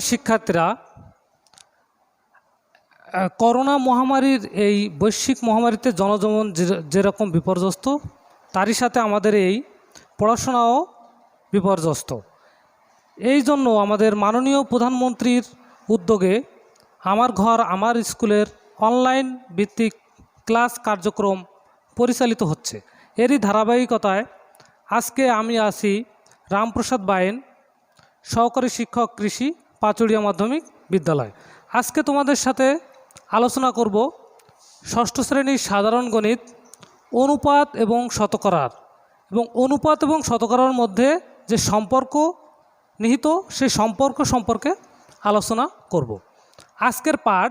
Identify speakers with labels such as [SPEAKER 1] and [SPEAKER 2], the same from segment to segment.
[SPEAKER 1] শিক্ষার্থীরা, করোনা মহামারীর এই বৈশ্বিক মহামারীতে জনজীবন যেরকম বিপর্যস্ত, তারই সাথে আমাদের এই পড়াশোনাও বিপর্যস্ত। এই জন্য আমাদের মাননীয় প্রধানমন্ত্রীর উদ্যোগে আমার ঘর আমার স্কুলের অনলাইন ভিত্তিক ক্লাস কার্যক্রম পরিচালিত হচ্ছে। এরই ধারাবাহিকতায় আজকে আমি আছি রামপ্রসাদ বাইন, সহকারী শিক্ষক কৃষি, পাচুড়িয়া মাধ্যমিক বিদ্যালয়। আজকে তোমাদের সাথে আলোচনা করব ষষ্ঠ শ্রেণীর সাধারণ গণিত অনুপাত এবং শতকরার, এবং অনুপাত এবং শতকরার মধ্যে যে সম্পর্ক নিহিত সেই সম্পর্ক সম্পর্কে আলোচনা করব। আজকের পাঠ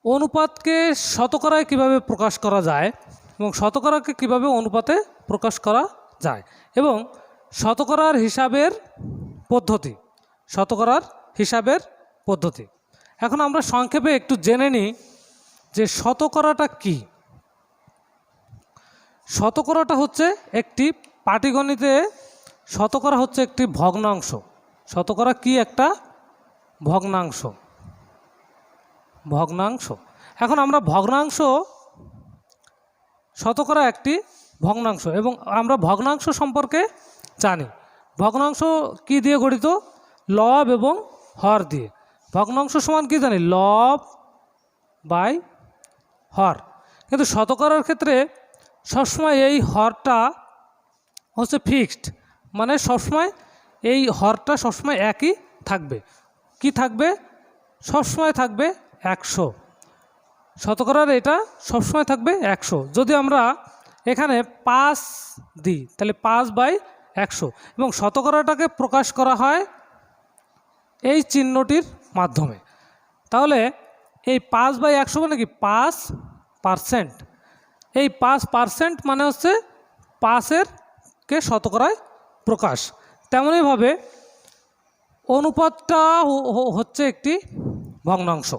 [SPEAKER 1] অনুপাতকে শতকরায় কিভাবে প্রকাশ করা যায় এবং শতকরাকে কিভাবে অনুপাতে প্রকাশ করা যায় এবং শতকরার হিসাবের পদ্ধতি, শতকরার হিসাবের পদ্ধতি। এখন আমরা সংক্ষেপে একটু জেনে নিই যে শতকরাটা কি। শতকরাটা হচ্ছে একটি পাটিগণিতে, শতকরা হচ্ছে একটি ভগ্নাংশ। শতকরা কি? একটা ভগ্নাংশ। ভগ্নাংশ। এখন আমরা ভগ্নাংশ, শতকরা একটি ভগ্নাংশ এবং আমরা ভগ্নাংশ সম্পর্কে জানি। ভগ্নাংশ কি দিয়ে গঠিত? লব এবং হর দিয়ে। ভগ্নাংশ সমান কি জানি? লব বাই হর। কিন্তু শতকরার ক্ষেত্রে সবসময় এই হরটা হচ্ছে ফিক্সড, মানে সবসময় এই হরটা সবসময় একই থাকবে। কি থাকবে? সবসময় থাকবে 100। শতকরার এটা সবসময় থাকবে 100। যদি আমরা এখানে 5 দিই তাহলে 5/100, এবং শতকরাটাকে প্রকাশ করা হয় এই চিহ্নটির মাধ্যমে। তাহলে এই 5/100 মানে কি? 5%। এই 5% মানে হচ্ছে 5-এর কে শতকরায় প্রকাশ। তেমনইভাবে অনুপাতটা হচ্ছে একটি ভগ্নাংশ,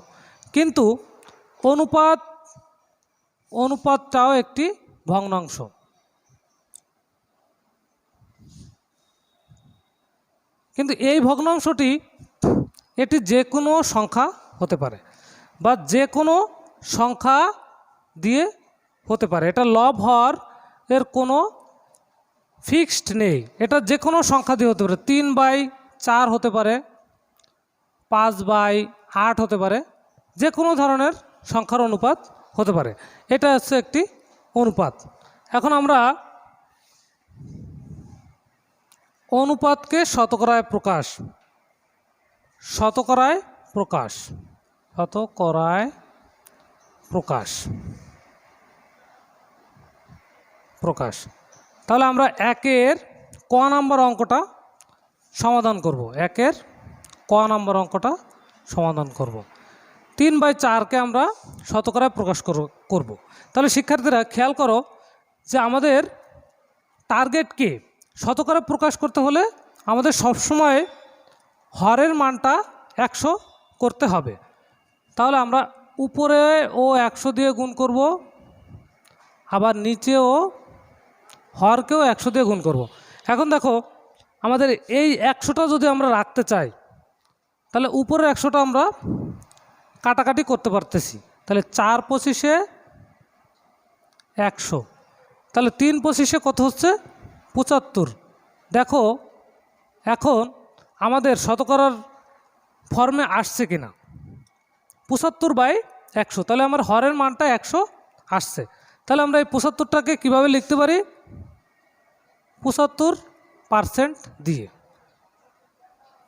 [SPEAKER 1] কিন্তু অনুপাতটাও একটি ভগ্নাংশ। কিন্তু এই ভগ্নাংশটি এটি যে কোনো সংখ্যা হতে পারে বা যে কোনো সংখ্যা দিয়ে হতে পারে। এটা লব হর এর কোনো ফিক্সড নেই, এটা যে কোনো সংখ্যা দিয়ে হতে পারে। 3/4 হতে পারে, 5/8 হতে পারে, যে কোনো ধরনের সংখ্যার অনুপাত হতে পারে। এটা হচ্ছে একটি অনুপাত। এখন আমরা অনুপাতকে শতকরায় প্রকাশ, শতকরায় প্রকাশ, শতকরায় প্রকাশ প্রকাশ তাহলে আমরা 1-এর ক নাম্বার অঙ্কটা সমাধান করব। 1-এর ক নাম্বার অঙ্কটা সমাধান করব। 3/4কে আমরা শতকরায় প্রকাশ করব। তাহলে শিক্ষার্থীরা খেয়াল করো যে আমাদের টার্গেট কি? শতকরায় প্রকাশ করতে হলে আমাদের সবসময় হরের মানটা 100 করতে হবে। তাহলে আমরা উপরে ও 100 দিয়ে গুণ করব, আবার নিচেও হরকেও 100 দিয়ে গুণ করব। এখন দেখো আমাদের এই 100টা যদি আমরা রাখতে চাই তাহলে উপরের 100টা আমরা কাটাকাটি করতে পারতেছি। তাহলে 4×25 100, তাহলে 3×25 কত হচ্ছে? 75। দেখো এখন আমাদের শতকরার ফর্মে আসছে কিনা? 75/100। তাহলে আমার হরের মানটা 100 আসছে। তাহলে আমরা এই 75টাকে কীভাবে লিখতে পারি? 75% দিয়ে।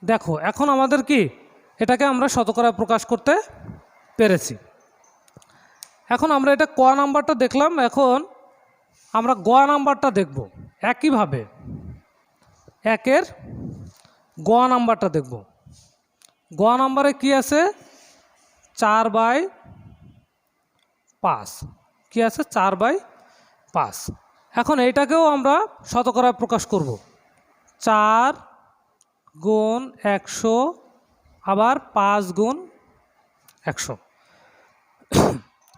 [SPEAKER 1] দেখো এখন আমাদের কি এটাকে আমরা শতকরায় প্রকাশ করতে পেরেছি। এখন আমরা এটা ক নাম্বারটা দেখলাম, এখন আমরা গ নাম্বারটা দেখব। একইভাবে 1-এর গ নাম্বারটা দেখব। গ নাম্বারে কি আছে? 4/5। কি আছে? 4/5। এখন এইটাকেও আমরা শতকরায় প্রকাশ করব। 4×100 আবার 5×100।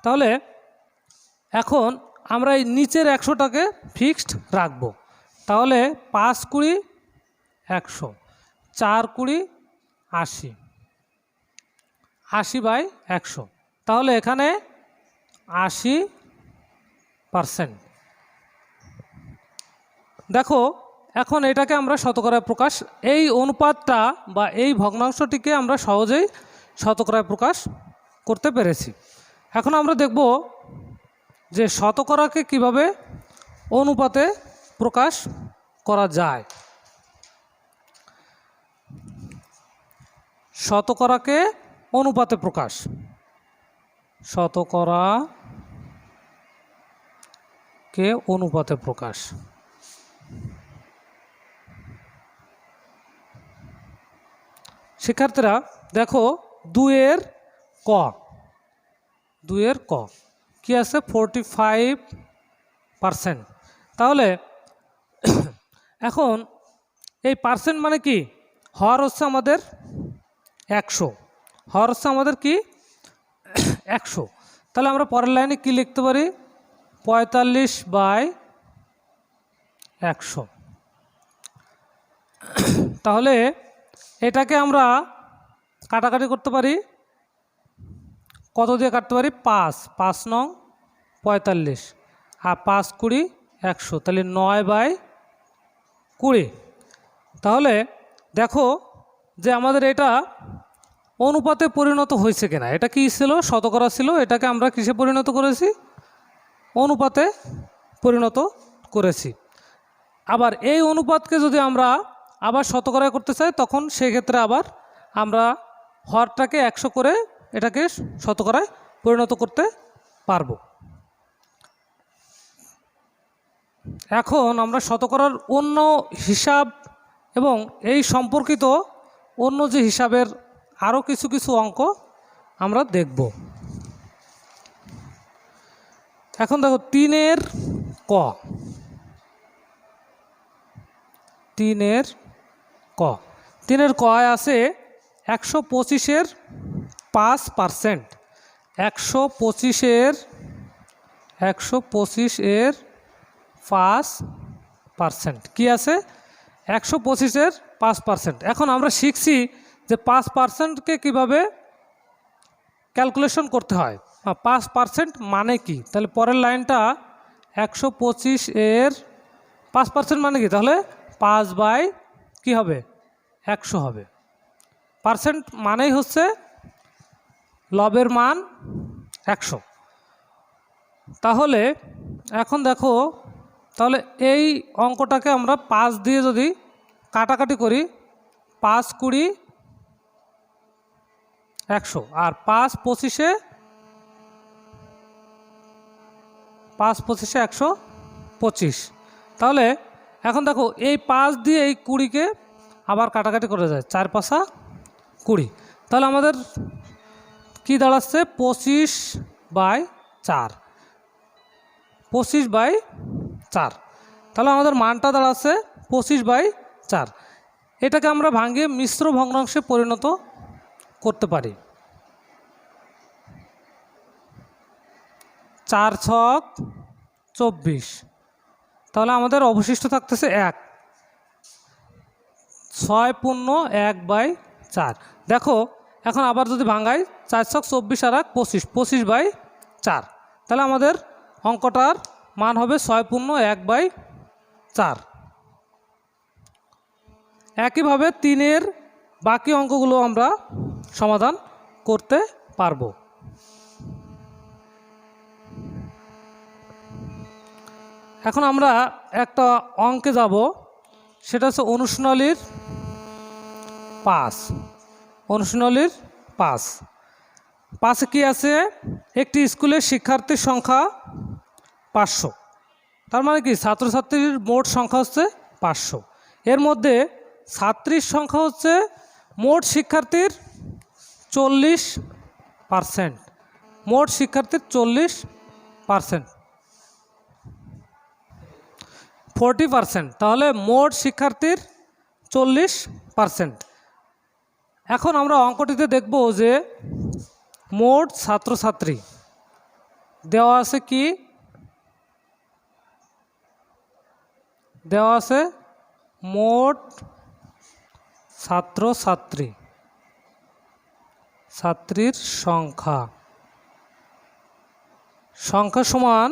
[SPEAKER 1] তাহলে এখন আমরা এই নিচের 100টাকে ফিক্সড রাখব। তাহলে 5×20 100, 4×20 80, 80/100, তাহলে এখানে 80%। দেখো এখন এটাকে আমরা শতকরায় প্রকাশ, এই অনুপাতটা বা এই ভগ্নাংশটিকে আমরা সহজেই শতকরায় প্রকাশ করতে পেরেছি। এখন আমরা দেখব যে শতকরাকে কিভাবে অনুপাতে প্রকাশ করা যায়। শতকরাকে অনুপাতে প্রকাশ, শতকরাকে অনুপাতে প্রকাশ। শিক্ষার্থীরা দেখো 2-এর ক, 2-এর ক কি আছে 45%। তাহলে এখন এই পার্সেন্ট মানে কি, হর হচ্ছে আমাদের 100, হর হচ্ছে আমাদের কি 100। তাহলে আমরা পরের লাইনে কি লিখতে পারি, 45/100। তাহলে এটাকে আমরা কাটাকাটি করতে পারি, কত দিয়ে কাটতে পারি, 5 নং 45 আর 5 20 100, তাহলে 9/20। তাহলে দেখো যে আমাদের এটা অনুপাতে পরিণত হয়েছে কিনা। এটা কি ছিল, শতকরা ছিল, এটাকে আমরা কিসে পরিণত করেছি, অনুপাতে পরিণত করেছি। আবার এই অনুপাতকে যদি আমরা আবার শতকরায় করতে চাই, তখন সেক্ষেত্রে আবার আমরা হরটাকে 100 করে এটাকে শতকরায় পরিণত করতে পারবো। এখন আমরা শতকরার অন্য হিসাব এবং এই সম্পর্কিত অন্য যে হিসাবের আরও কিছু কিছু অঙ্ক আমরা দেখব। এখন দেখো 3-এর ক, 3-এর ক, 3-এর কয় আছে 125-এর 5%, 125-এর 5% কি আছে 125-এর 5%। এখন আমরা শিখছি যে 5%কে কীভাবে ক্যালকুলেশন করতে হয়, 5% মানে কি। তাহলে পরের লাইনটা 125-এর 5% মানে কি, তাহলে 5/, কি হবে 100 হবে। পার্সেন্ট মানেই হচ্ছে লবের মান 100। তাহলে এখন দেখো, তাহলে এই অঙ্কটাকে আমরা 5 দিয়ে যদি কাটাকাটি করি, 5 20 100 আর 5 25-এ 125। তাহলে এখন দেখো এই 5 দিয়ে এই 20-কে আবার কাটাকাটি করে যায়, 4 5 20। তাহলে আমাদের কি দাঁড়াচ্ছে 25/4, 25/4। তাহলে আমাদের মানটা দাঁড়াচ্ছে 25/4। এটাকে আমরা ভাঙিয়ে মিশ্র ভগ্নাংশে পরিণত করতে পারি। 4 ছক 24, তাহলে আমাদের অবশিষ্ট থাকতেছে 1, 6 পূর্ণ 1/4। দেখো এখন আবার যদি ভাঙাই 4 ছক 24 আর 1 25, 25/4। তাহলে আমাদের অঙ্কটার মান হবে 6 পূর্ণ 1/4। একইভাবে 3-এর বাকি অঙ্কগুলো আমরা সমাধান করতে পারবো। এখন আমরা একটা অঙ্কে যাব, সেটা হচ্ছে অনুশীলনীর 5। অনুশীলনীর 5 কি আছে, একটি স্কুলের শিক্ষার্থীর সংখ্যা 500। তার মানে কি ছাত্রছাত্রীর মোট সংখ্যা হচ্ছে 500। এর মধ্যে ছাত্রীর সংখ্যা হচ্ছে মোট শিক্ষার্থীর 40%, মোট শিক্ষার্থীর 40%, 40%। তাহলে মোট শিক্ষার্থীর 40%। এখন আমরা অঙ্কটিতে দেখব যে মোট ছাত্রছাত্রী দেওয়া আছে, কি দেওয়া আছে, মোট ছাত্রছাত্রী ছাত্রীর সংখ্যা সংখ্যা সমান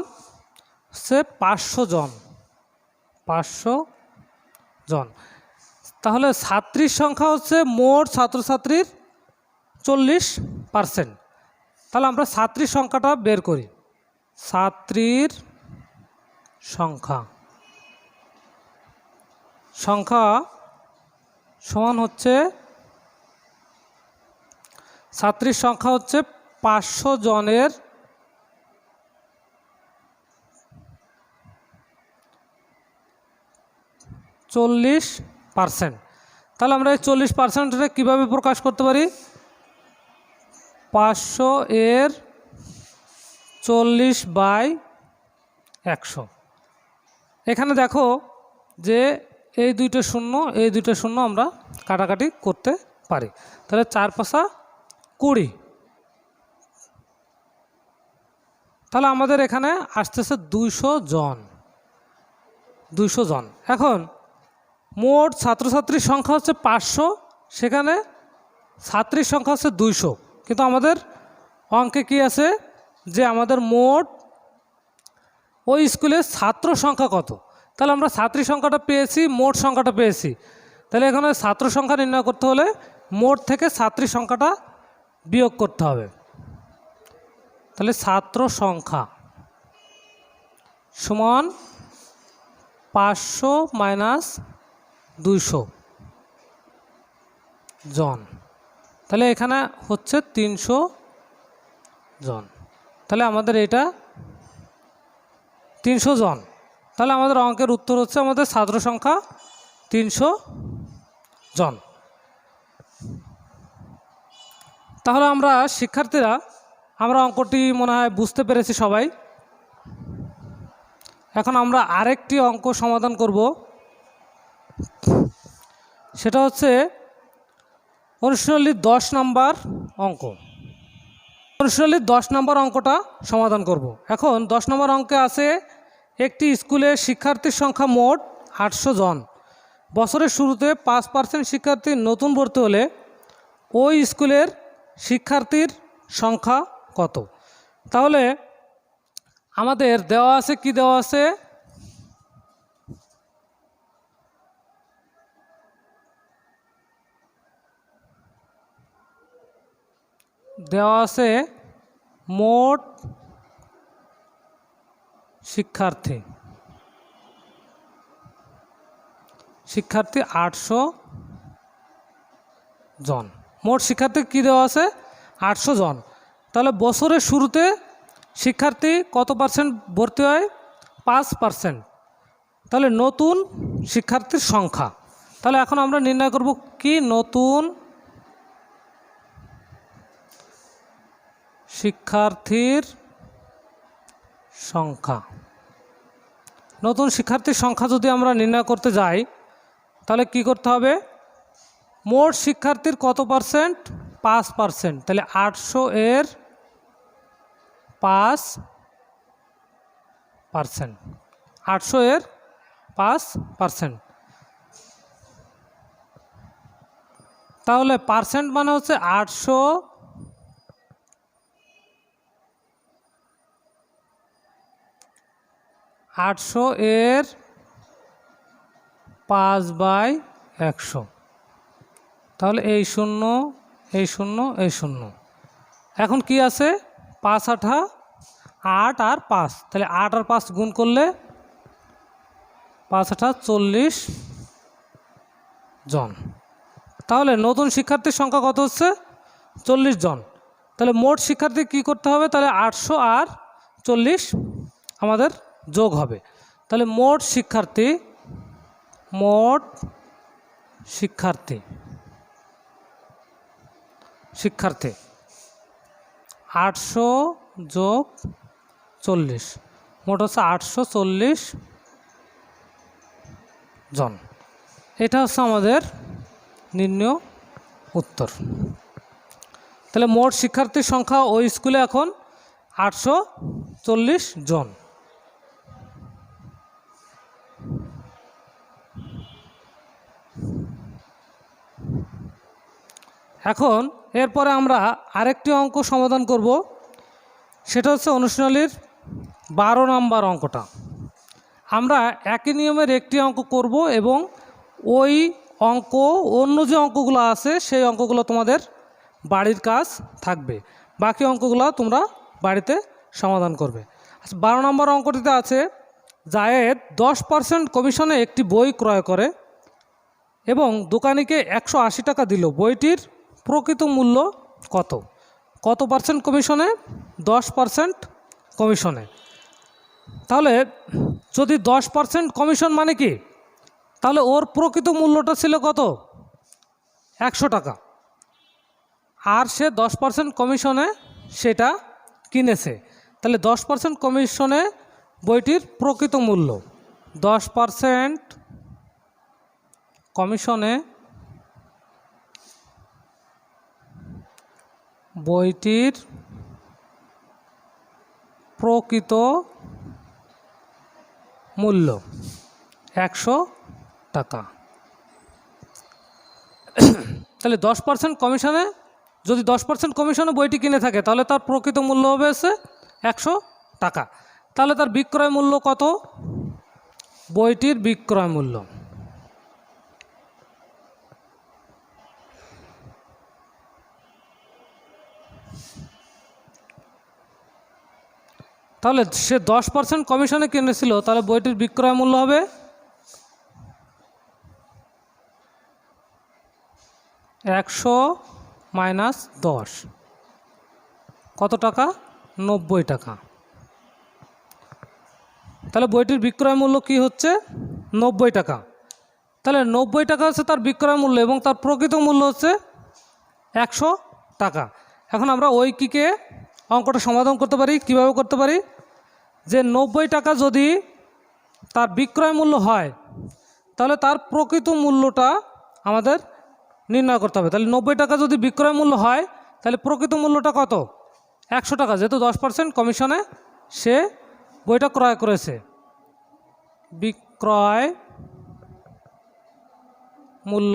[SPEAKER 1] হচ্ছে 500 জন, 500 জন। তাহলে ছাত্রীর সংখ্যা হচ্ছে মোট ছাত্রছাত্রীর 40%। তাহলে আমরা ছাত্রীর সংখ্যাটা বের করি। ছাত্রীর সংখ্যা সমান হচ্ছে, ছাত্রীর সংখ্যা হচ্ছে 500 জনের 40%। তাহলে আমরা এই 40%টা কীভাবে প্রকাশ করতে পারি? 500 এর 40/100। এখানে দেখো যে এই দুইটা শূন্য আমরা কাটাকাটি করতে পারি। তাহলে 4 5 20। তাহলে আমাদের এখানে আসতেছে 200 জন। এখন মোট ছাত্রছাত্রীর সংখ্যা হচ্ছে 500, সেখানে ছাত্রীর সংখ্যা হচ্ছে 200। কিন্তু আমাদের অঙ্কে কি আছে যে আমাদের মোট ওই স্কুলের ছাত্র সংখ্যা কত। তাহলে আমরা ছাত্রী সংখ্যাটা পেয়েছি, মোট সংখ্যাটা পেয়েছি। তাহলে এখানে ছাত্র সংখ্যা নির্ণয় করতে হলে মোট থেকে ছাত্রী সংখ্যাটা বিয়োগ করতে হবে। তাহলে ছাত্র সংখ্যা সমান 500 - 200 জন। তাহলে এখানে হচ্ছে 300 জন। তাহলে আমাদের এটা 300 জন। তাহলে আমাদের অঙ্কের উত্তর হচ্ছে আমাদের ছাত্র সংখ্যা 300 জন। তাহলে আমরা শিক্ষার্থীরা আমরা অঙ্কটি মনে হয় বুঝতে পেরেছি সবাই। এখন আমরা আরেকটি অঙ্ক সমাধান করব, সেটা হচ্ছে অনুশীলনীর 10 নম্বর অঙ্ক। অনুশীলনীর 10 নম্বর অঙ্কটা সমাধান করব। এখন 10 নম্বর অঙ্কে আছে একটি স্কুলের শিক্ষার্থীর সংখ্যা মোট 800 জন। বছরের শুরুতে 5% শিক্ষার্থী নতুন ভর্তি হলে ওই স্কুলের শিক্ষার্থীর সংখ্যা কত? তাহলে আমাদের দেওয়া আছে, কি দেওয়া আছে? দেওয়া আছে মোট শিক্ষার্থী 800 জন। মোট শিক্ষার্থী কি দেওয়া আছে? 800 জন। তাহলে বছরের শুরুতে শিক্ষার্থী কত পার্সেন্ট ভর্তি হয়? 5%। তাহলে নতুন শিক্ষার্থীর সংখ্যা। তাহলে এখন আমরা নির্ণয় করব কি? নতুন শিক্ষার্থীর সংখ্যা। নতুন শিক্ষার্থীর সংখ্যা যদি আমরা নির্ণয় করতে যাই তাহলে কি করতে হবে? মোট শিক্ষার্থীর কত পার্সেন্ট? 5%। তাহলে 800 এর 5%। 800 এর 5%। তাহলে পার্সেন্ট মানে হচ্ছে 800 এর 5/100। তাহলে এই শূন্য, এই শূন্য, এই শূন্য। এখন কি আছে? 5 8 8 আর 5। তাহলে 8 আর 5 গুণ করলে 5 8 40 জন। তাহলে নতুন শিক্ষার্থীর সংখ্যা কত হচ্ছে? 40 জন। তাহলে মোট শিক্ষার্থী কি করতে হবে? তাহলে 800 আর 40 আমাদের যোগ হবে। তাহলে মোট শিক্ষার্থী 800 যোগ 40, মোট হচ্ছে 840 জন। এটা হচ্ছে আমাদের নির্ণয় উত্তর। তাহলে মোট শিক্ষার্থীর সংখ্যা ওই স্কুলে এখন 840 জন। এখন এরপরে আমরা আরেকটি অঙ্ক সমাধান করব, সেটা হচ্ছে অনুশীলনীর 12 নম্বর অঙ্কটা। আমরা একই নিয়মের একটি অঙ্ক করব এবং ওই অঙ্ক অন্য যে অঙ্কগুলো আছে সেই অঙ্কগুলো তোমাদের বাড়ির কাজ থাকবে, বাকি অঙ্কগুলো তোমরা বাড়িতে সমাধান করবে। আচ্ছা, 12 নম্বর অঙ্কটিতে আছে জায়েদ 10% কমিশনে একটি বই ক্রয় করে এবং দোকানিকে 180 টাকা দিল। বইটির প্রকৃত মূল্য কত? কত পার্সেন্ট কমিশনে? 10% কমিশনে। তাহলে যদি 10% কমিশন মানে কি, তাহলে ওর প্রকৃত মূল্যটা ছিল কত? 100 টাকা। আর সে 10% কমিশনে সেটা কিনেছে। তাহলে 10% কমিশনে বইটির প্রকৃত মূল্য, 10% কমিশনে বইটির প্রকৃত মূল্য 100 টাকা। তাহলে 10% কমিশনে, যদি 10% কমিশনে বইটি কিনে থাকে তাহলে তার প্রকৃত মূল্য হবে হচ্ছে 100 টাকা। তাহলে তার বিক্রয় মূল্য কত? বইটির বিক্রয় মূল্য, তাহলে সে 10% কমিশনে কিনেছিল, তাহলে বইটির বিক্রয় মূল্য হবে 100 মাইনাস 10, কত টাকা? 90 টাকা। তাহলে বইটির বিক্রয় মূল্য কি হচ্ছে? 90 টাকা। তাহলে 90 টাকা হচ্ছে তার বিক্রয় মূল্য এবং তার প্রকৃত মূল্য হচ্ছে 100 টাকা। এখন আমরা ওই কিকে অঙ্কটা সমাধান করতে পারি। কিভাবে করতে পারি? যে 90 টাকা যদি তার বিক্রয় মূল্য হয় তাহলে তার প্রকৃত মূল্যটা আমাদের নির্ণয় করতে হবে। তাহলে 90 টাকা যদি বিক্রয় মূল্য হয় তাহলে প্রকৃত মূল্যটা কত? 100 টাকা, যেহেতু 10% কমিশনে সে বইটা ক্রয় করেছে। বিক্রয় মূল্য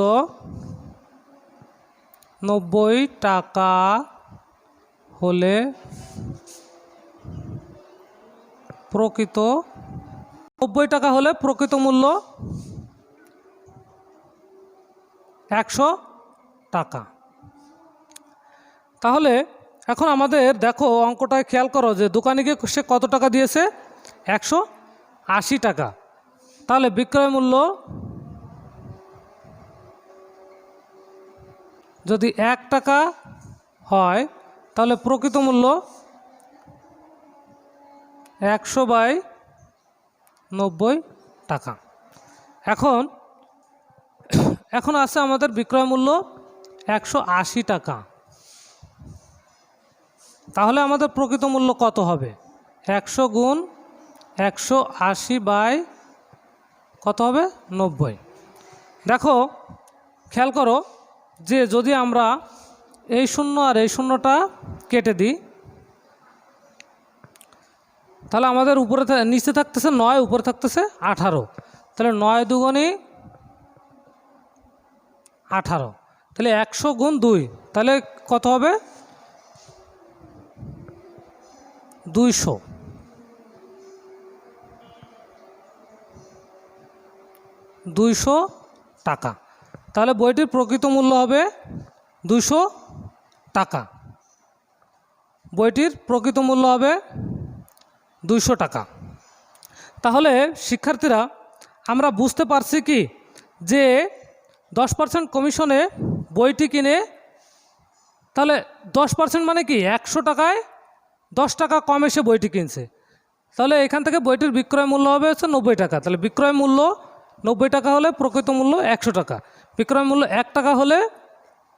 [SPEAKER 1] 90 টাকা হলে প্রকৃত 90 টাকা হলে প্রকৃত মূল্য 100 টাকা। তাহলে এখন আমাদের দেখো অঙ্কটায় খেয়াল করো যে দোকানিকে সে কত টাকা দিয়েছে? 180 টাকা। তাহলে বিক্রয় মূল্য যদি 1 টাকা হয় তাহলে প্রকৃত মূল্য 100/90 টাকা। এখন আছে আমাদের বিক্রয় মূল্য 180 টাকা। তাহলে আমাদের প্রকৃত মূল্য কত হবে? 100 গুণ 180 কত হবে? 90। দেখো খেয়াল করো যে যদি আমরা এই শূন্য আর এই শূন্যটা কেটে দিই তাহলে আমাদের উপরে নিচে থাকতেছে 9, উপরে থাকতেছে 18। তাহলে 9 দুগুণে 18, তাহলে 100 গুণ 2, তাহলে কত হবে? 200। 200 টাকা। তাহলে বইটির প্রকৃত মূল্য হবে 200 টাকা। বইটির প্রকৃত মূল্য হবে 200 টাকা। তাহলে শিক্ষার্থীরা আমরা বুঝতে পারছি কি যে 10% কমিশনে বইটি কিনে, তাহলে 10% মানে কি 100 টাকায় 10 টাকা কমে সে বইটি কিনছে। তাহলে এখান থেকে বইটির বিক্রয় মূল্য হবে হচ্ছে 90 টাকা। তাহলে বিক্রয় মূল্য 90 টাকা হলে প্রকৃত মূল্য 100 টাকা। বিক্রয় মূল্য 1 টাকা হলে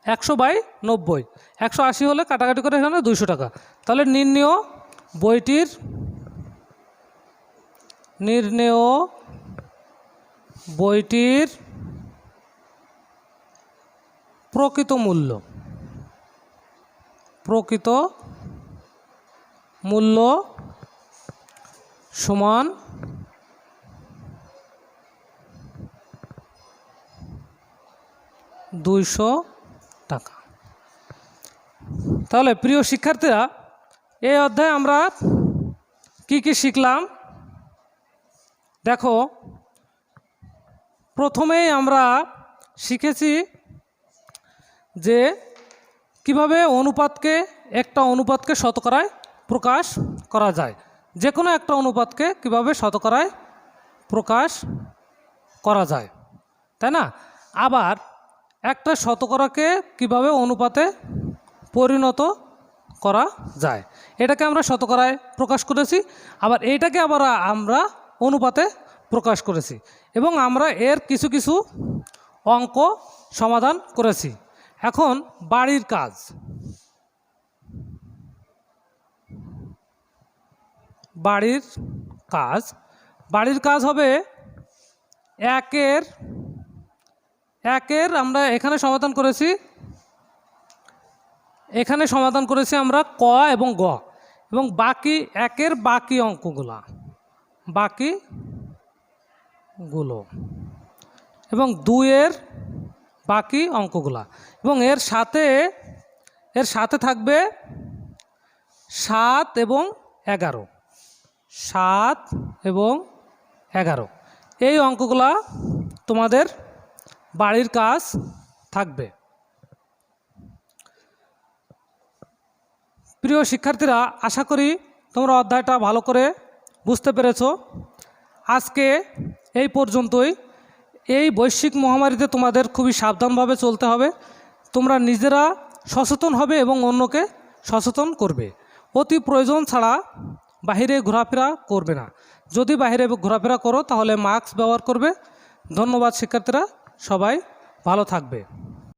[SPEAKER 1] 100/90, 180 হলে কাটাকাটি করে এখানে 200 টাকা। তাহলে নির্ণেয় বইটির প্রকৃত মূল্য সমান 200 টাকা। তাহলে প্রিয় শিক্ষার্থীরা, এই অধ্যায়ে আমরা কি কি শিখলাম দেখো। প্রথমেই আমরা শিখেছি যে কিভাবে একটা অনুপাতকে শতকরায় প্রকাশ করা যায়। যে কোনো একটা অনুপাতকে কিভাবে শতকরায় প্রকাশ করা যায়, তাই না? আবার একটা শতকরাকে কিভাবে অনুপাতে পরিণত করা যায়, এটাকে আমরা শতকরায় প্রকাশ করেছি। আবার এইটাকে আবার আমরা অনুপাতে প্রকাশ করেছি এবং আমরা এর কিছু কিছু অঙ্ক সমাধান করেছি। এখন বাড়ির কাজ। বাড়ির কাজ হবে একের আমরা এখানে সমাধান করেছি আমরা ক এবং গ, এবং বাকি একের বাকি অঙ্কগুলো এবং 2-এর বাকি অঙ্কগুলা, এবং এর সাথে থাকবে 7 এবং 11। 7 এবং 11 এই অঙ্কগুলা তোমাদের বাড়ির কাজ থাকবে। প্রিয় শিক্ষার্থীরা, আশা করি তোমরা অধ্যায়টা ভালো করে বুঝতে পেরেছো। আজকে এই পর্যন্তই। এই বৈশ্বিক মহামারীতে তোমাদের খুবই সাবধানভাবে চলতে হবে। তোমরা নিজেরা সচেতন হবে এবং অন্যকে সচেতন করবে। অতি প্রয়োজন ছাড়া বাইরে ঘোরাফেরা করবে না। যদি বাইরে ঘোরাফেরা করো তাহলে মাস্ক ব্যবহার করবে। ধন্যবাদ শিক্ষার্থীরা, সবাই ভালো থাকবে।